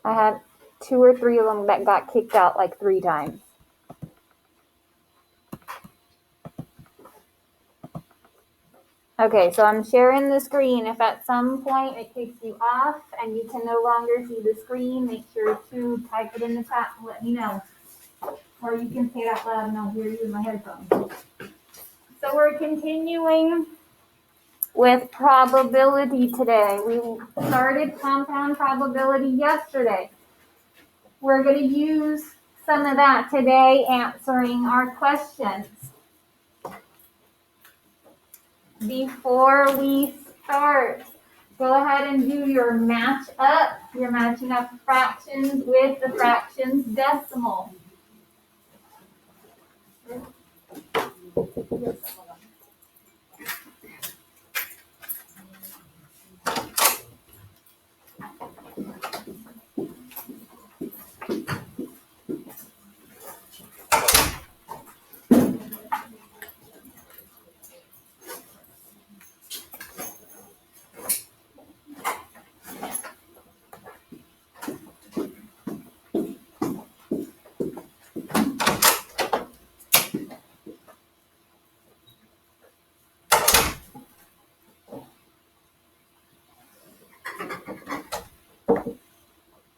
I had 2 or 3 of them that got kicked out like 3 times. Okay, so I'm sharing the screen. If at some point it kicks you off and you can no longer see the screen, make sure to type it in the chat and let me know. Or you can say it out loud and I'll hear you in my headphones. So we're continuing with probability today. We started compound probability yesterday. We're going to use some of that today answering our questions. Before we start, go ahead and do your match up. You're matching up fractions with the fractions decimal.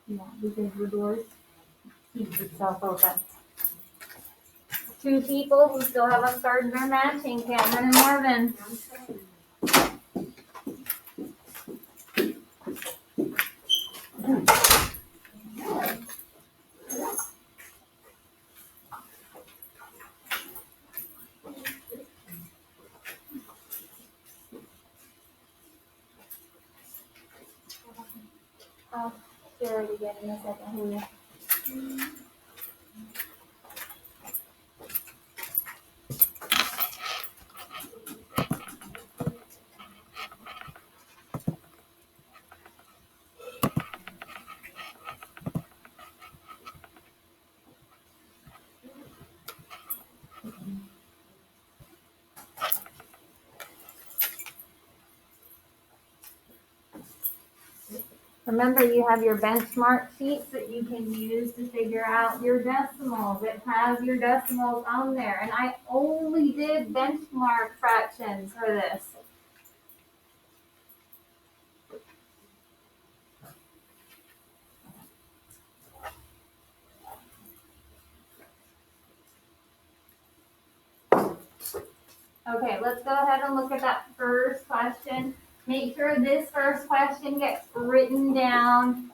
Yeah, because the door keeps itself open. 2 people who still haven't started their matching, Cameron and Marvin. I'll share it again in a second here. Remember, you have your benchmark sheets that you can use to figure out your decimals. It has your decimals on there. And I only did benchmark fractions for this. Okay, let's go ahead and look at that first question. Make sure this first question gets written down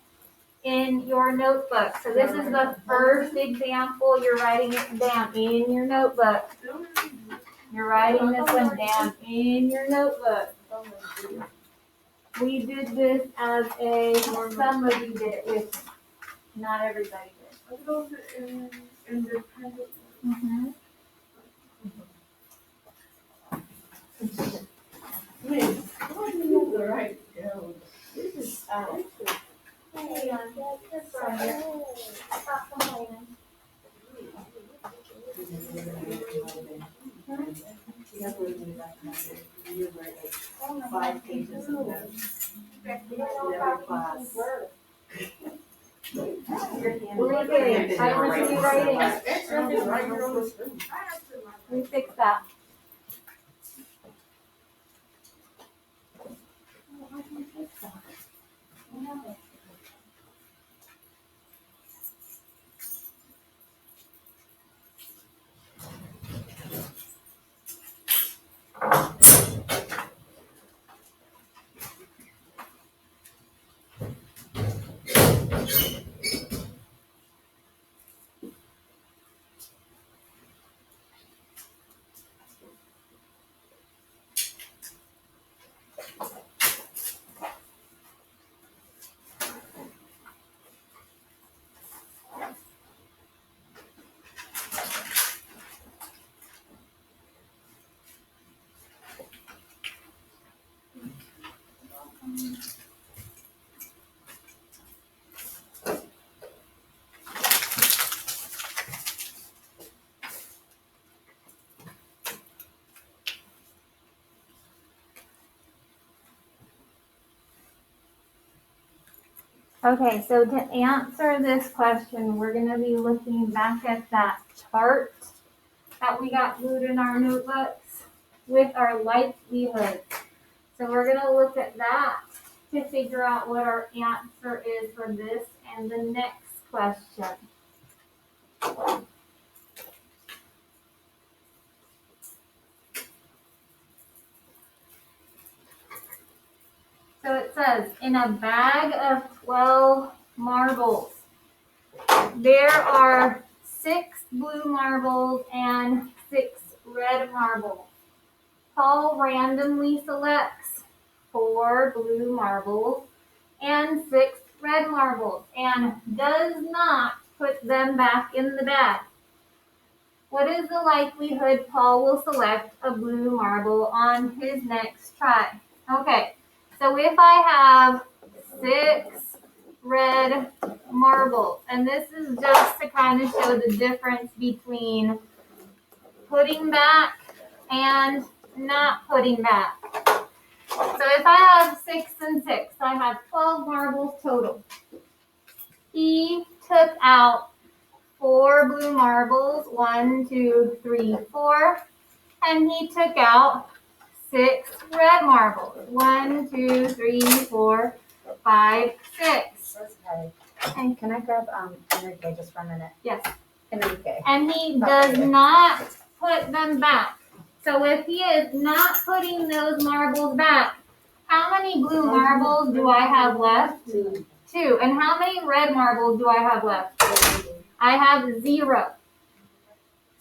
in your notebook. So this is the first example. You're writing it down in your notebook. You're writing this one down in your notebook. We did this as some of you did it with me. Not everybody did. Mm-hmm. Stop complaining. Five pages of notes. Every class. I want to be writing. We fix that. Okay, so to answer this question, we're gonna be looking back at that chart that we got glued in our notebooks with our likelihoods. So we're gonna look at that to figure out what our answer is for this and the next question. So it says, in a bag of 12 marbles, there are 6 blue marbles and 6 red marbles. Paul randomly selects 4 blue marbles and 6 red marbles and does not put them back in the bag. What is the likelihood Paul will select a blue marble on his next try? Okay, so if I have 6 red marbles, and this is just to kind of show the difference between putting back and not putting back. So if I have 6 and 6, I have 12 marbles total. He took out 4 blue marbles, 1, 2, 3, 4, and he took out 6 red marbles, 1, 2, 3, 4, 5, 6. Okay. And can I grab Enrique just for a minute? Yes. Enrique. And he does not put them back. So if he is not putting those marbles back, how many blue marbles do I have left? 2. 2. And how many red marbles do I have left? I have 0.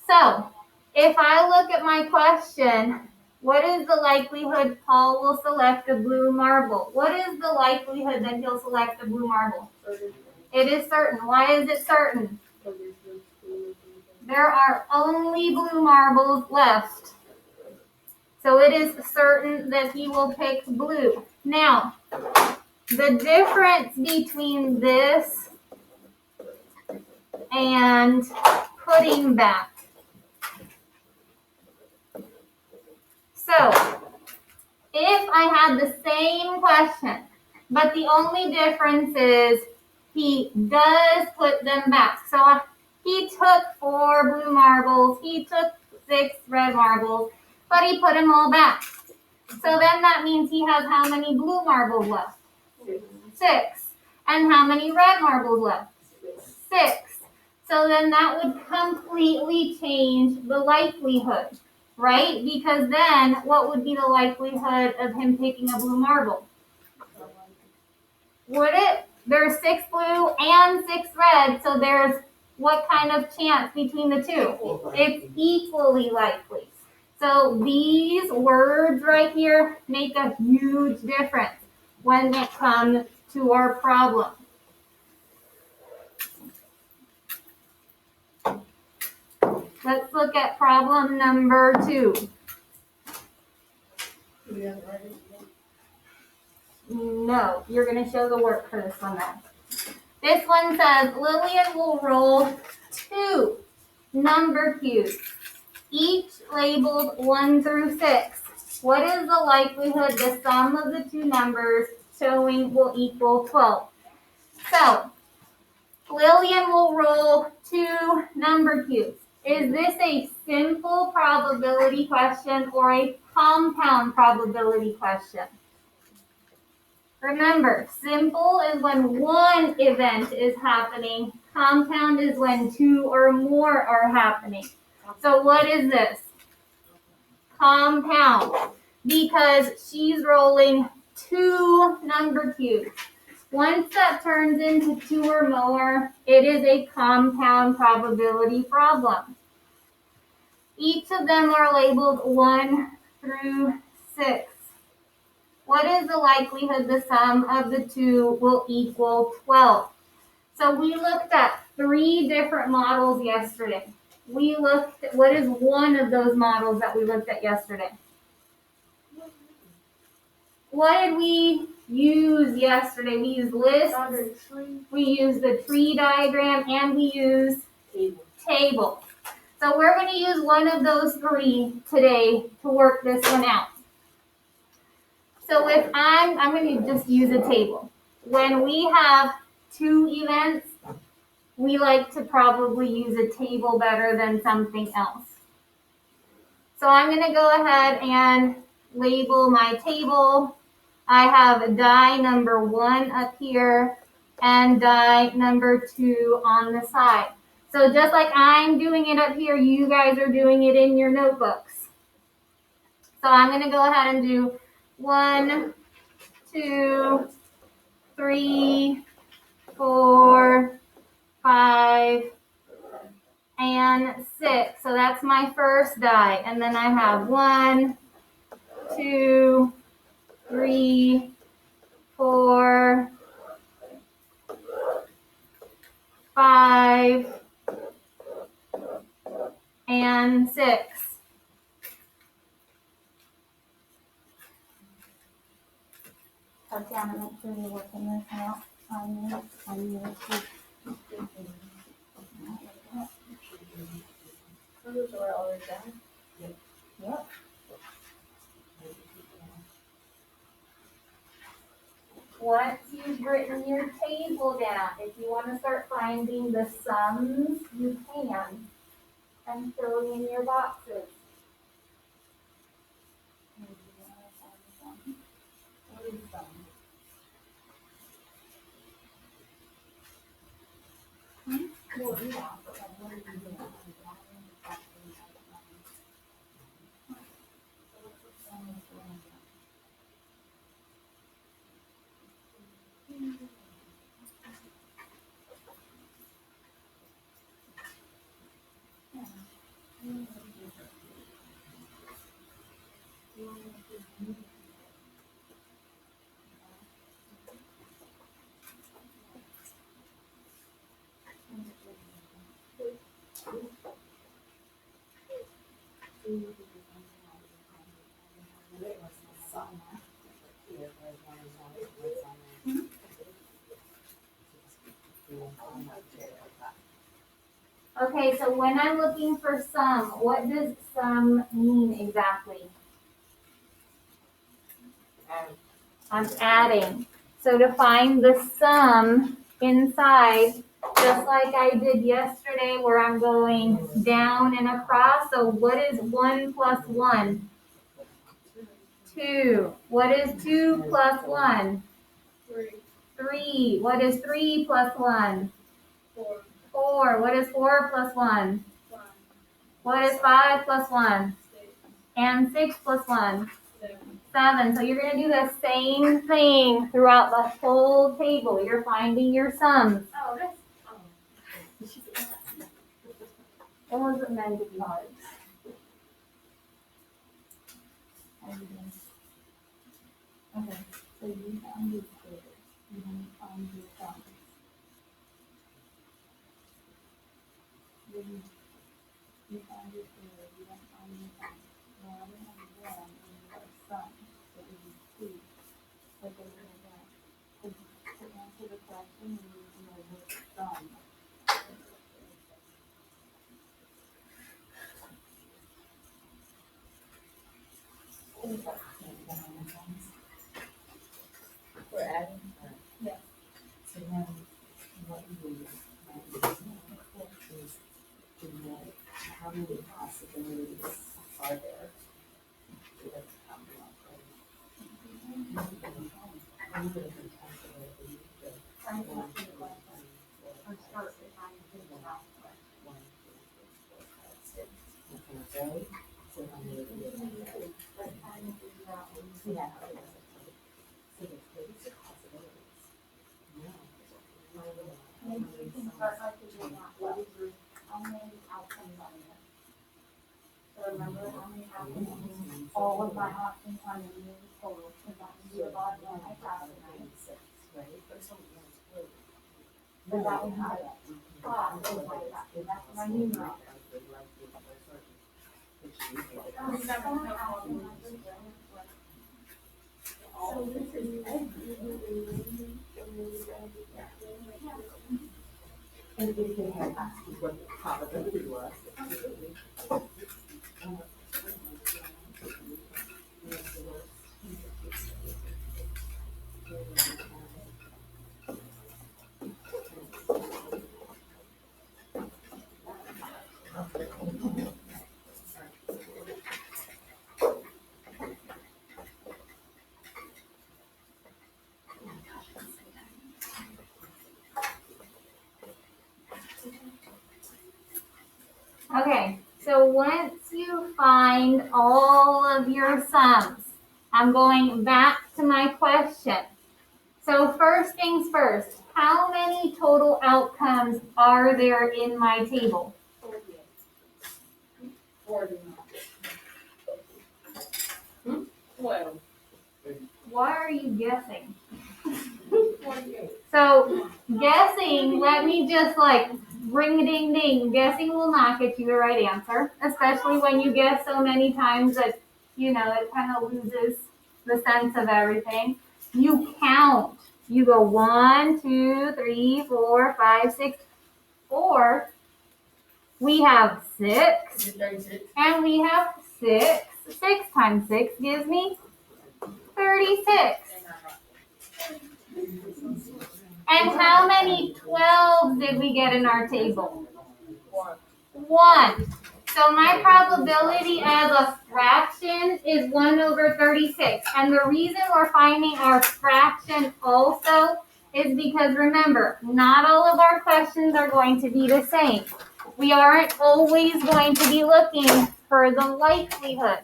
So if I look at my question, what is the likelihood Paul will select a blue marble? What is the likelihood that he'll select a blue marble? It is certain. Why is it certain? There are only blue marbles left. So it is certain that he will pick blue. Now, the difference between this and putting back. So, if I had the same question, but the only difference is he does put them back. So he took 4 blue marbles, he took 6 red marbles, but he put them all back. So then that means he has how many blue marbles left? 6. And how many red marbles left? 6. So then that would completely change the likelihood, right? Because then what would be the likelihood of him picking a blue marble? Would it? There's 6 blue and 6 red, so there's what kind of chance between the two? It's equally likely. So these words right here make a huge difference when it comes to our problem. Let's look at problem number 2. No, you're going to show the work for this one though. This one says Lillian will roll 2 number cubes, each labeled 1 through 6. What is the likelihood the sum of the 2 numbers showing will equal 12? So, Lillian will roll 2 number cubes. Is this a simple probability question or a compound probability question? Remember, simple is when one event is happening. Compound is when 2 or more are happening. So what is this? Compound. Because she's rolling 2 number cubes. Once that turns into 2 or more, it is a compound probability problem. Each of them are labeled 1 through 6. What is the likelihood the sum of the 2 will equal 12? So we looked at 3 different models yesterday. We looked at, what is one of those models that we looked at yesterday? What did we use yesterday? We used lists, we used the tree diagram, and we used table. So we're going to use one of those 3 today to work this one out. So if I'm going to just use a table. When we have two events, we like to probably use a table better than something else. So I'm going to go ahead and label my table. I have die number 1 up here and die number 2 on the side. So just like I'm doing it up here, you guys are doing it in your notebooks. So I'm going to go ahead and do 1, 2, 3, 4, 5, and 6. So that's my first die. And then I have 1, 2, 3, 4, 5, and 6. Tatiana, make sure you're working this out on your sheet. Those are all done. Yep. Once you've written your table down, if you want to start finding the sums, you can, and fill in your boxes. Okay, so when I'm looking for sum, what does sum mean exactly? I'm adding. So to find the sum inside, just like I did yesterday where I'm going down and across. So what is 1 plus 1? 2. What is 2 plus 1? 3. What is 3 plus 1? 4. What is 4 plus 1? What is 5 plus 1? And 6 plus 1? 7. So you're going to do the same thing throughout the whole table. You're finding your sums. It wasn't meant to be hard. Okay, so you found your squares. You found your sums. You found your squares. You don't find your sums. Now we have 1 in your sum. So it is 2. But they were that. To answer the question, you need to know which sum. We're adding. Yes. So now, what we need is to know how many possibilities are there. Maybe you can start like you did that. What is your, how many outcomes are there? So remember how many outcomes means all of my options on the new total, because that would be the bottom line I got, right? But that would be my thought, is like that, so that's my numerator. So this is. And we can have asked what the probability was. Okay, so once you find all of your sums, I'm going back to my question. So first things first, how many total outcomes are there in my table? 12. Why are you guessing? 48. So guessing, let me just like ring a ding ding. Guessing will not get you the right answer, especially when you guess so many times that, you know, it kind of loses the sense of everything. You count. You go 1, 2, 3, 4, 5, 6, 4. We have 6, Is it 36? and we have 6. 6 times 6 gives me 36. And how many 12s did we get in our table? 1. So my probability as a fraction is 1 over 36. And the reason we're finding our fraction also is because remember, not all of our questions are going to be the same. We aren't always going to be looking for the likelihood.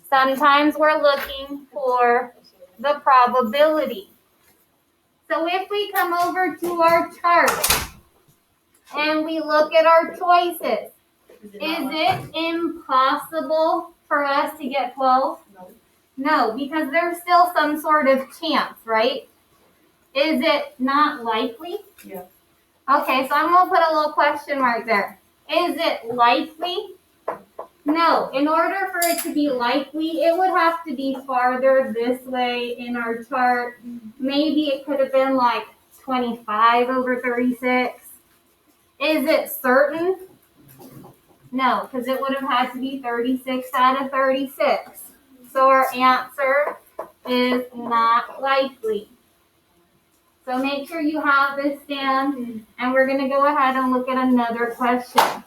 Sometimes we're looking for the probability. So if we come over to our chart and we look at our choices, is it impossible for us to get 12? No. No, because there's still some sort of chance, right? Is it not likely? Yeah. Okay, so I'm going to put a little question mark there. Is it likely? No. In order for it to be likely, it would have to be farther this way in our chart. Maybe it could have been like 25 over 36. Is it certain? No, because it would have had to be 36 out of 36. So our answer is not likely. So make sure you have this down, and we're going to go ahead and look at another question.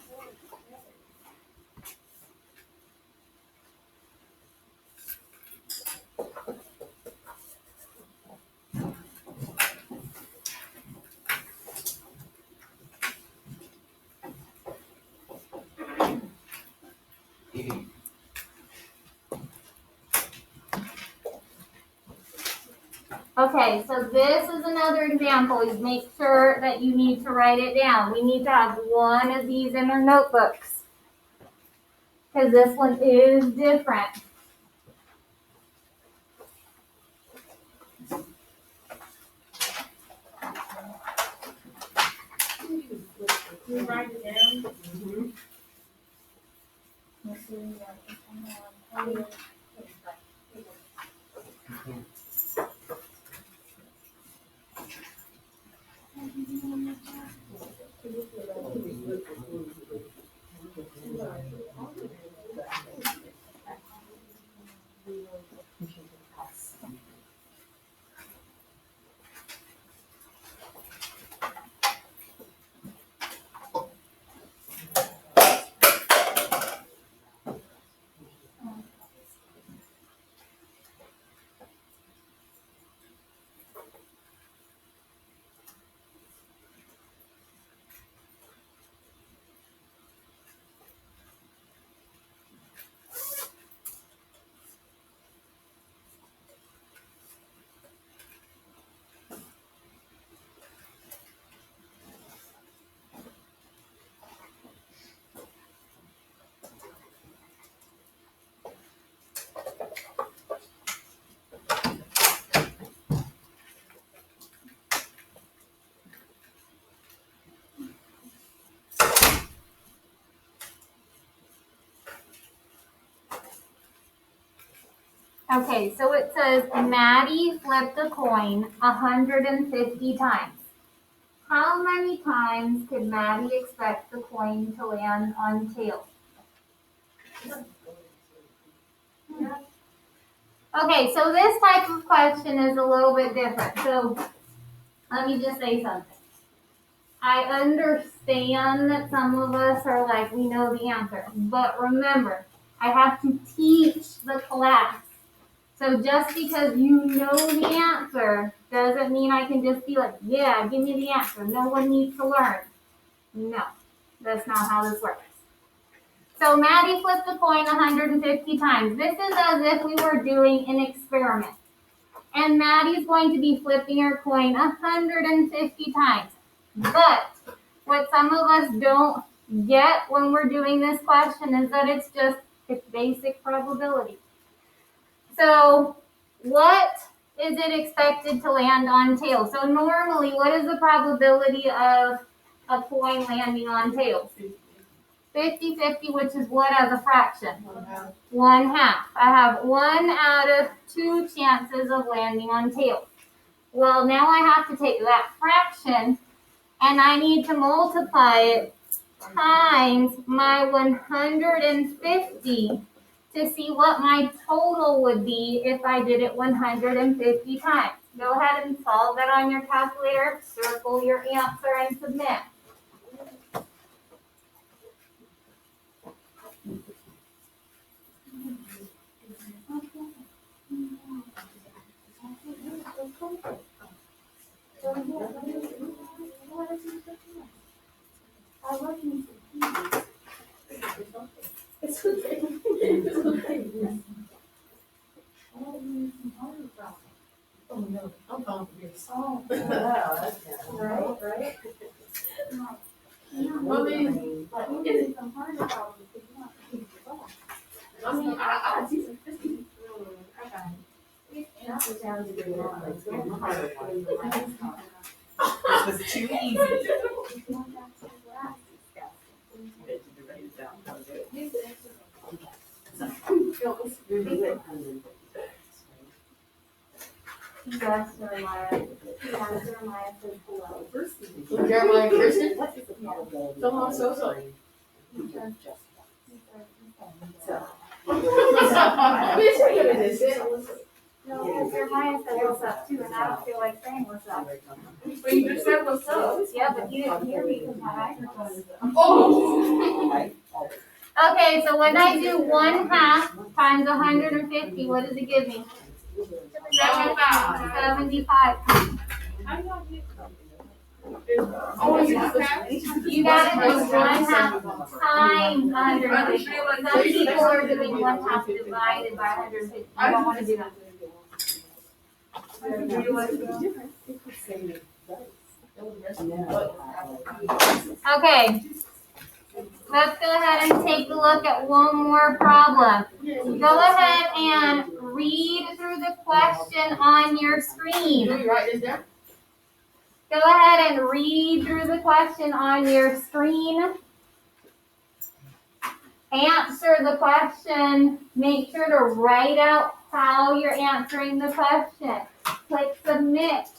Okay, so this is another example. You make sure that you need to write it down. We need to have one of these in our notebooks because this one is different. You write it down? Okay, so it says Maddie flipped a coin 150 times. How many times could Maddie expect the coin to land on tails? Okay, so this type of question is a little bit different. So let me just say something. I understand that some of us are like, we know the answer. But remember, I have to teach the class. So just because you know the answer doesn't mean I can just be like, yeah, give me the answer. No one needs to learn. No, that's not how this works. So Maddie flipped a coin 150 times. This is as if we were doing an experiment. And Maddie's going to be flipping her coin 150 times. But what some of us don't get when we're doing this question is that it's basic probability. So what is it expected to land on tails? So normally, what is the probability of a coin landing on tails? 50-50, which is what as a fraction? 1/2. I have 1 out of 2 chances of landing on tails. Well, now I have to take that fraction and I need to multiply it times my 150 to see what my total would be if I did it 150 times. Go ahead and solve that on your calculator, circle your answer and submit. It's okay. It's okay. Oh no, I'm going for this. Oh, Right, right. I mean, I see some. This was too easy. Yes, Jeremiah. Jeremiah says hello. Jeremiah Christian? So. No, Jeremiah said what's up too, and I don't feel like saying what's up. But you just said what's up. Yeah, but you didn't hear me because my microphone is up. Oh. Okay, so when I do 1/2 times 150, what does it give me? 75. Oh, you just You gotta do 1/2 times 150. Some people are doing 1/2 divided by 150. You don't want to do that. Okay. Let's go ahead and take a look at one more problem. Go ahead and read through the question on your screen. Do you write this down? Go ahead and read through the question on your screen. Answer the question. Make sure to write out how you're answering the question. Click submit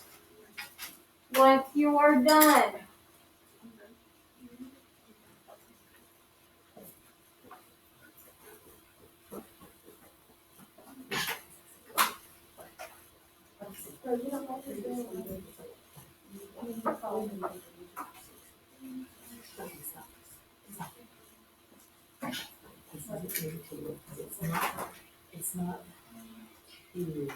once you are done. It's not you.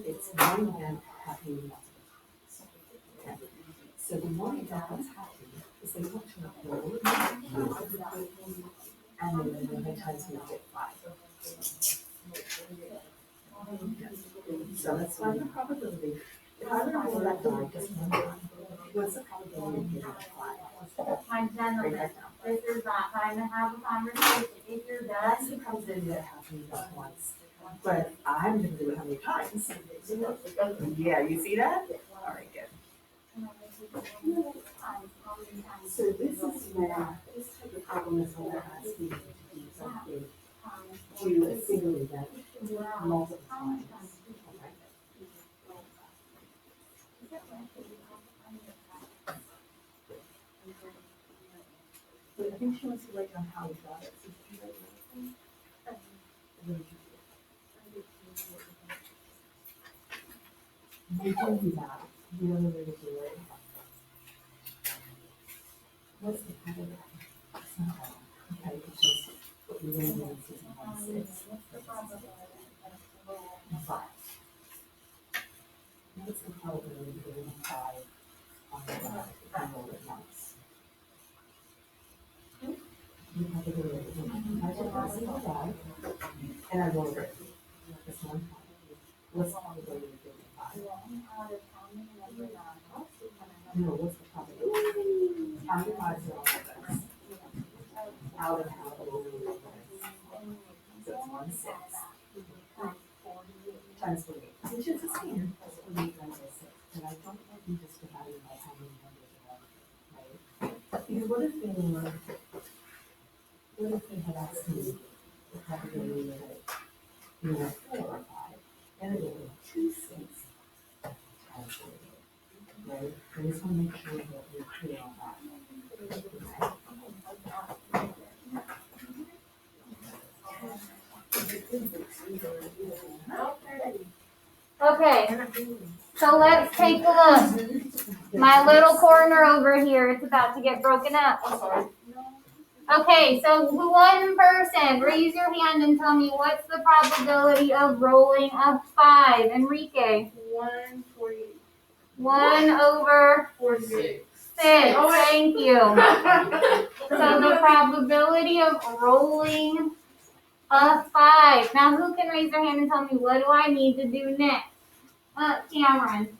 It's one event happening multiple times. Okay. So the one event that's happening is they want to hold and then the other times we get 5. So let's find the probability. If I roll that die just one time, what's the probability of getting 5? My general, this is not time to have a conversation. If you're That's done, the probability that happening just once. But I'm gonna do it how many times? Yeah, you see that? All right, good. So this is where, this type of problem is where asking you to do something to a single event multiple times. Okay? But I think she wants to write down how we got it. So she can write everything. You can do that. The other way to do it. What's the pattern? It's not that. Okay, because what we really need is season 1, 6. 5. What's the probability of getting 5 on the roll it once? you have to do it. I took one single die, and I rolled it. This one time. What's the probability of getting a five? No, what's the probability? How many fives are on the dice? Out of how many dice? So it's 1/6. Times 48, which is the same as 48 times 6. And I don't know if you just divided by how many numbers are, right? Because what if they had asked me the probability of it being a 4 or 5, and it would be 2 6 times 48, right? I just want to make sure that we're clear on that. Okay, so let's take a look. My little corner over here, it's about to get broken up. I'm sorry. Okay, so one person, raise your hand and tell me what's the probability of rolling a 5, Enrique? 148. 1 over 46. 6, thank you. So the probability of rolling a 5. Now who can raise their hand and tell me what do I need to do next? Cameron.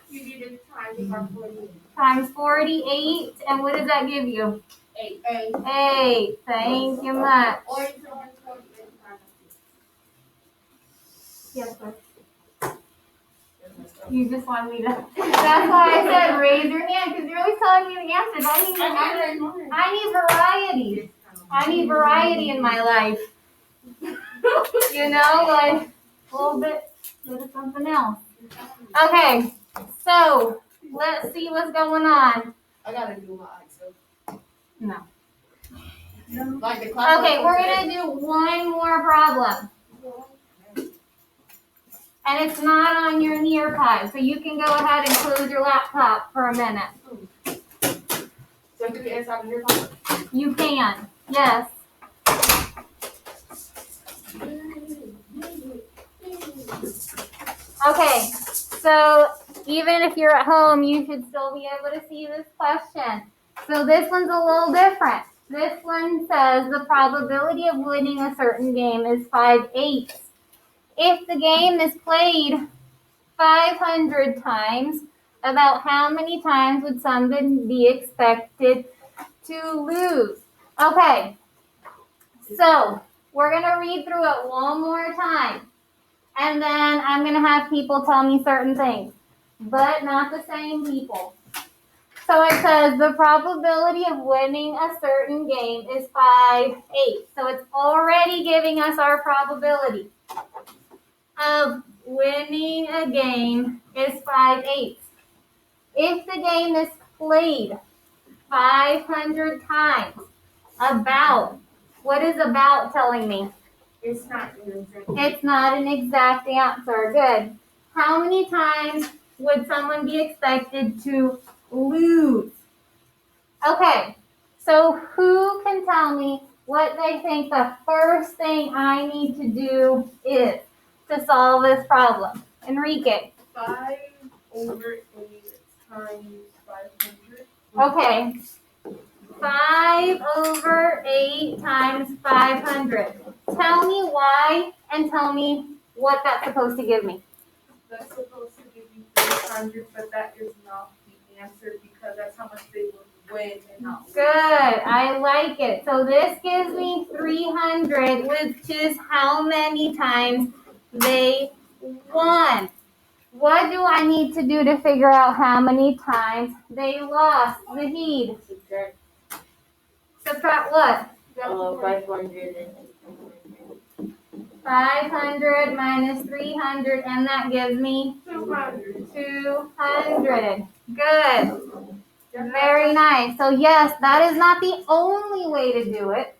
You need to time by 48. Times 48, and what does that give you? 8. 8, thank you much. Or you can do 48 times 6. Yes, sir. You just want me to, that's why I said raise your hand, because you're always telling me the answers. I need variety. I need variety in my life. You know, like a little bit of something else. Okay, so let's see what's going on. I gotta do my eyes. So. No. Like the class. Okay, we're gonna do one more problem. And it's not on your Nearpod, so you can go ahead and close your laptop for a minute. So I do the inside of your pocket. You can, yes. Okay, so even if you're at home, you should still be able to see this question. So this one's a little different. This one says the probability of winning a certain game is 5/8. If the game is played 500 times, about how many times would somebody be expected to lose? Okay, so we're going to read through it one more time. And then I'm going to have people tell me certain things, but not the same people. So it says the probability of winning a certain game is 5/8. So it's already giving us our probability of winning a game is 5/8. If the game is played 500 times, about, what is about telling me? It's not your It's not an exact answer. Good. How many times would someone be expected to lose? Okay, so who can tell me what they think the first thing I need to do is to solve this problem? Enrique. 5 over 8 times 500. Okay. 5 over 8 times 500. Tell me why and tell me what that's supposed to give me. That's supposed to give you 300, but that is not the answer because that's how much they would win and not lose. Good. I like it. So this gives me 300, which is how many times they won. What do I need to do to figure out how many times they lost? Zahid. Subtract Subtract what? 500 500 minus 300, and that gives me 200. 200. Good. Very nice. So yes, that is not the only way to do it.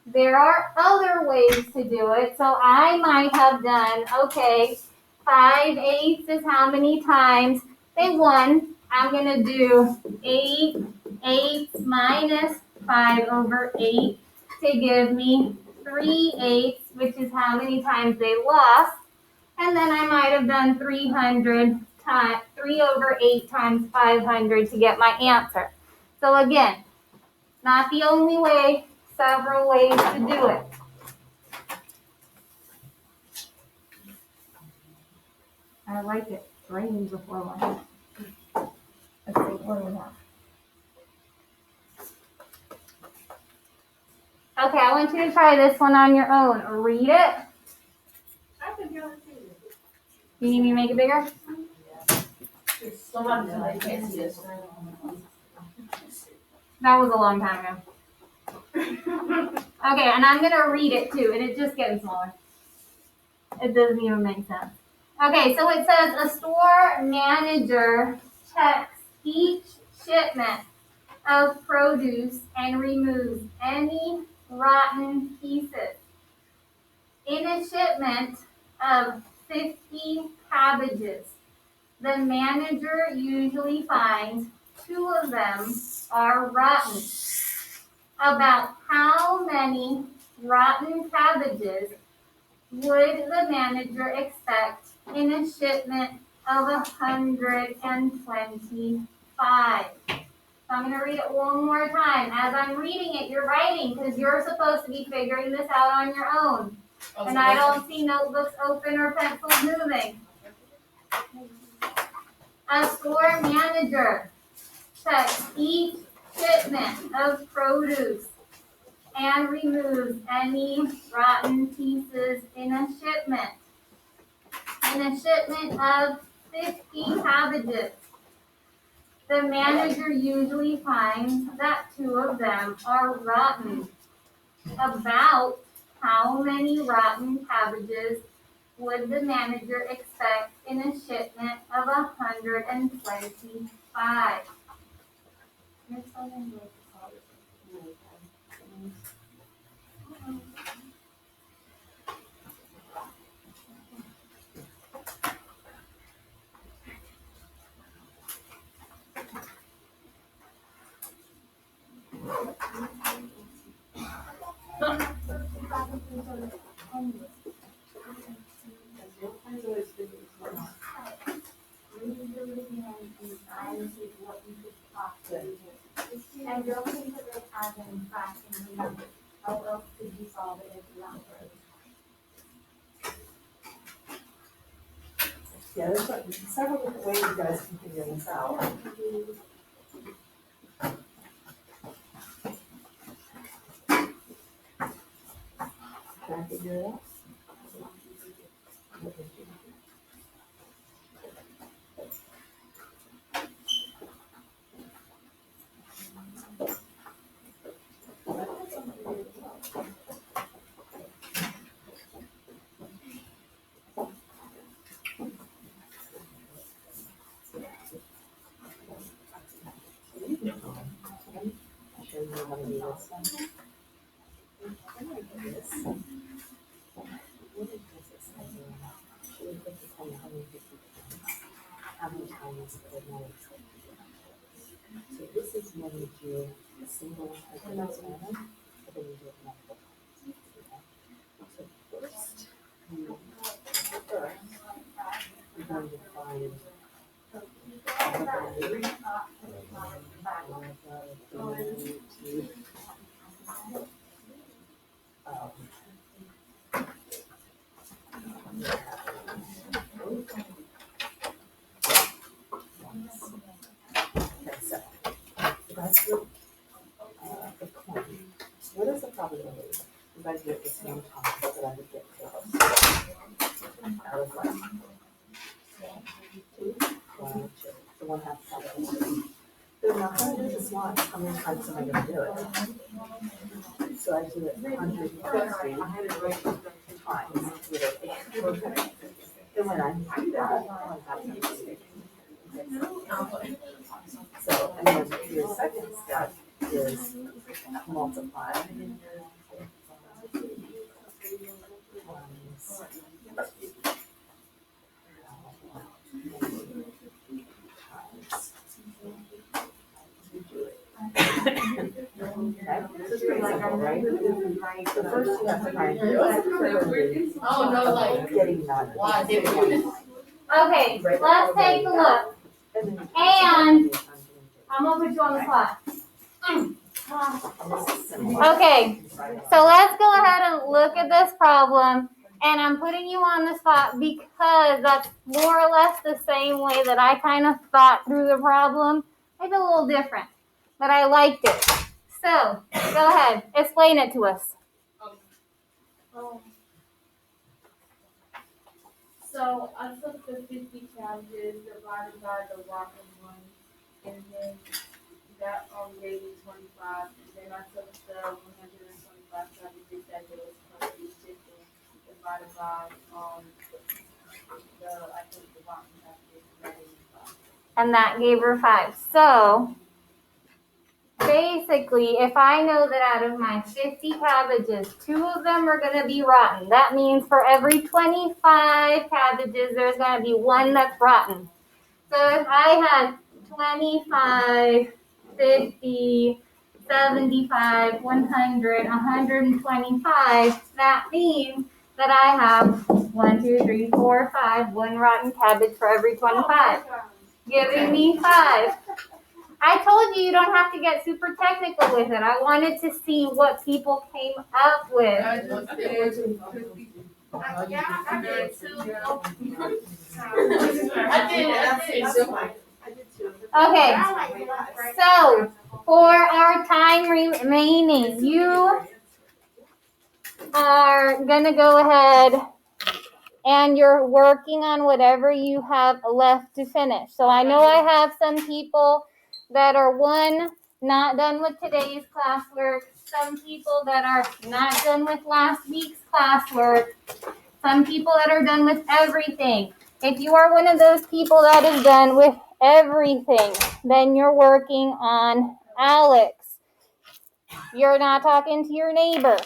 There are other ways to do it. So I might have done, okay, 5/8 is how many times they won. I'm going to do 8/8 minus 5 over 8 to give me 3/8, which is how many times they lost. And then I might have done 300 times 3 over 8 times 500 to get my answer. So again, not the only way several ways to do it. I like it. Rain before one. Let's see, what do we have? Okay, I want you to try this one on your own. Read it. I can do it too. You need me to make it bigger? Sometimes I can't see this. That was a long time ago. Okay, and I'm gonna read it too, and it just gets smaller. It doesn't even make sense. Okay, so it says a store manager checks each shipment of produce and removes any rotten pieces. In a shipment of 50 cabbages, the manager usually finds 2 of them are rotten. About how many rotten cabbages would the manager expect in a shipment of 125? So I'm going to read it one more time. As I'm reading it, you're writing because you're supposed to be figuring this out on your own. And I don't see notebooks open or pencils moving. A store manager checks each shipment of produce and removes any rotten pieces in a shipment. In a shipment of 50 cabbages, the manager usually finds that 2 of them are rotten. About how many rotten cabbages would the manager expect in a shipment of 125? And you're looking for this as in fractions and numbers. How else could you solve it if you want to? Yeah, there's several different ways you guys can figure this out. Can I figure it out? Show you how to do this one. How many times per night? So this is when you do a single organized manner, but then you do it multiple times. So first, you're going to find that's the coin. What is the probability? If I do it the same time that I would get close. Out of like 2, 1, 2. So 1/2 probability. Then 100 is not how many times am I going to do it? So I do it 150 times. Then when I do that, I have to so, and then your second step is multiply. Right? So first you have to find Oh, no, like, getting that. why did we? Okay, let's take a look. And I'm gonna put you on the spot. Okay, so let's go ahead and look at this problem. And I'm putting you on the spot because that's more or less the same way that I kind of thought through the problem. Maybe a little different, but I liked it. So, go ahead, explain it to us. So I took the 50 cabbages divided by the rotten one, and then that gave me 25. And then I took the 125 cabbages that there was currently shipping divided by I think the rotten cabbages, and that gave me 5. And that gave her 5. So, basically, if I know that out of my 50 cabbages, 2 of them are going to be rotten, that means for every 25 cabbages, there's going to be 1 that's rotten. So if I had 25, 50, 75, 100, 125, that means that I have 1, 2, 3, 4, 5, 1 rotten cabbage for every 25, giving me 5. I told you don't have to get super technical with it. I wanted to see what people came up with. I just did 50. Yeah, I did too. Okay, so for our time remaining, you are gonna go ahead and you're working on whatever you have left to finish. So I know I have some people that are not done with today's classwork, some people that are not done with last week's classwork, some people that are done with everything. If you are one of those people that is done with everything, then you're working on Alex. You're not talking to your neighbor.